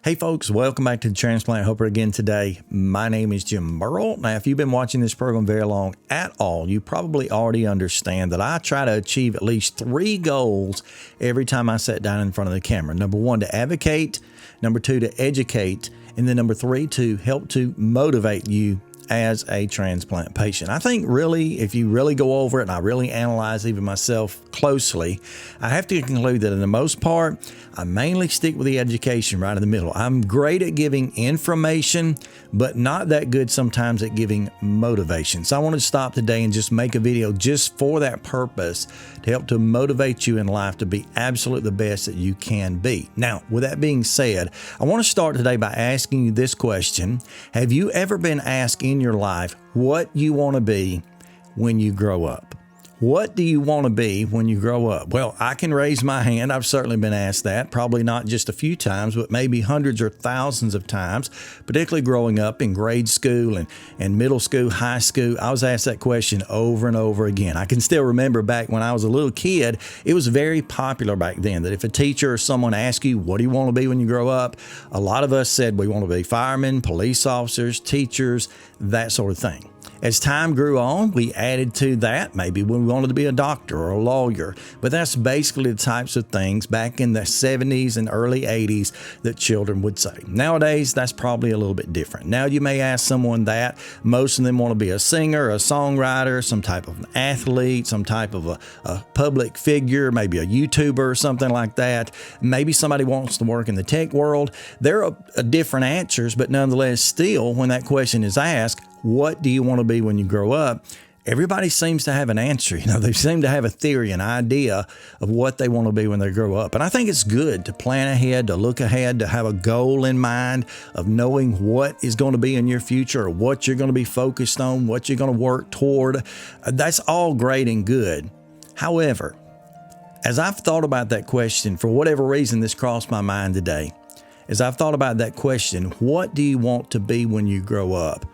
Hey folks, welcome back to the Transplant Helper again today. My name is Jim Burrell. Now, if you've been watching this program very long at all, you probably already understand that I try to achieve at least 3 goals every time I sit down in front of the camera. Number 1, to advocate. Number 2, to educate. And then number 3, to help to motivate you as a transplant patient. I think really, if you really go over it and I really analyze even myself closely, I have to conclude that in the most part, I mainly stick with the education right in the middle. I'm great at giving information, but not that good sometimes at giving motivation. So I want to stop today and just make a video just for that purpose to help to motivate you in life to be absolutely the best that you can be. Now, with that being said, I want to start today by asking you this question. Have you ever been asked in your life what you want to be when you grow up? What do you want to be when you grow up? Well, I can raise my hand. I've certainly been asked that, probably not just a few times, but maybe hundreds or thousands of times, particularly growing up in grade school and middle school, high school. I was asked that question over and over again. I can still remember back when I was a little kid, it was very popular back then that if a teacher or someone asked you, what do you want to be when you grow up? A lot of us said we want to be firemen, police officers, teachers, that sort of thing. As time grew on, we added to that. Maybe we wanted to be a doctor or a lawyer, but that's basically the types of things back in the 70s and early 80s that children would say. Nowadays, that's probably a little bit different. Now you may ask someone that. Most of them want to be a singer, a songwriter, some type of an athlete, some type of a public figure, maybe a YouTuber or something like that. Maybe somebody wants to work in the tech world. There are different answers, but nonetheless, still, when that question is asked, what do you want to be when you grow up? Everybody seems to have an answer. They seem to have a theory, an idea of what they want to be when they grow up. And I think it's good to plan ahead, to look ahead, to have a goal in mind of knowing what is going to be in your future or what you're going to be focused on, what you're going to work toward. That's all great and good. However, as I've thought about that question, for whatever reason this crossed my mind today, as I've thought about that question, what do you want to be when you grow up?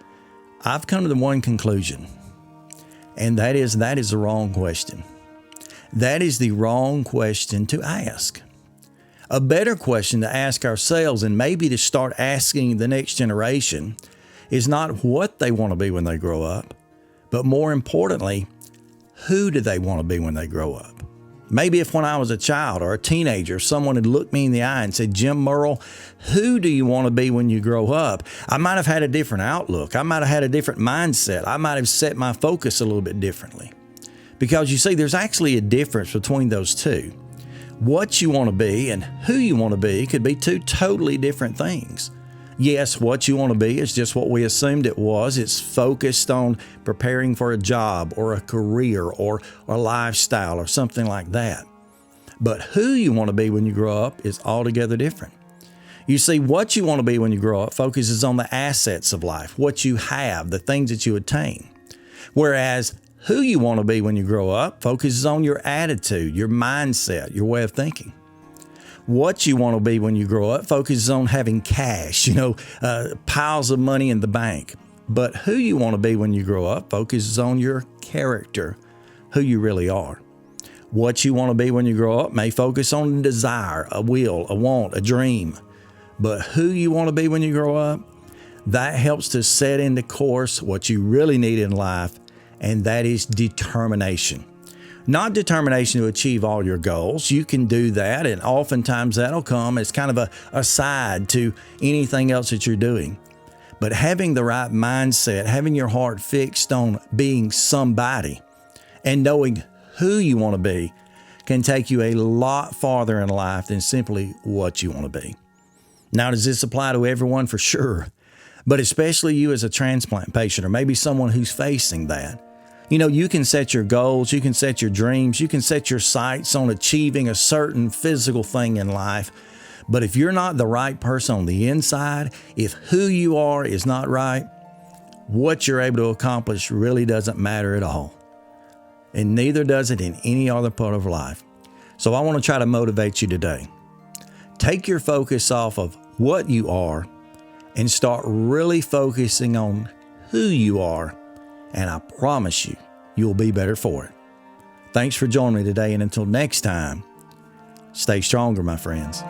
I've come to the one conclusion, and that is the wrong question. That is the wrong question to ask. A better question to ask ourselves, and maybe to start asking the next generation, is not what they want to be when they grow up, but more importantly, who do they want to be when they grow up? Maybe if when I was a child or a teenager, someone had looked me in the eye and said, Jim Burrell, who do you want to be when you grow up? I might have had a different outlook. I might have had a different mindset. I might have set my focus a little bit differently. Because you see, there's actually a difference between those two. What you want to be and who you want to be could be 2 totally different things. Yes, what you want to be is just what we assumed it was. It's focused on preparing for a job or a career or a lifestyle or something like that. But who you want to be when you grow up is altogether different. You see, what you want to be when you grow up focuses on the assets of life, what you have, the things that you attain. Whereas who you want to be when you grow up focuses on your attitude, your mindset, your way of thinking. What you want to be when you grow up focuses on having cash, piles of money in the bank. But who you want to be when you grow up focuses on your character, who you really are. What you want to be when you grow up may focus on a desire, a will, a want, a dream. But who you want to be when you grow up, that helps to set into course what you really need in life, and that is determination. Not determination to achieve all your goals. You can do that, and oftentimes that'll come as kind of a side to anything else that you're doing. But having the right mindset, having your heart fixed on being somebody and knowing who you want to be can take you a lot farther in life than simply what you want to be. Now, does this apply to everyone? For sure. But especially you as a transplant patient, or maybe someone who's facing that. You can set your goals, you can set your dreams, you can set your sights on achieving a certain physical thing in life. But if you're not the right person on the inside, if who you are is not right, what you're able to accomplish really doesn't matter at all. And neither does it in any other part of life. So I want to try to motivate you today. Take your focus off of what you are and start really focusing on who you are. And I promise you, you'll be better for it. Thanks for joining me today, and until next time, stay stronger, my friends.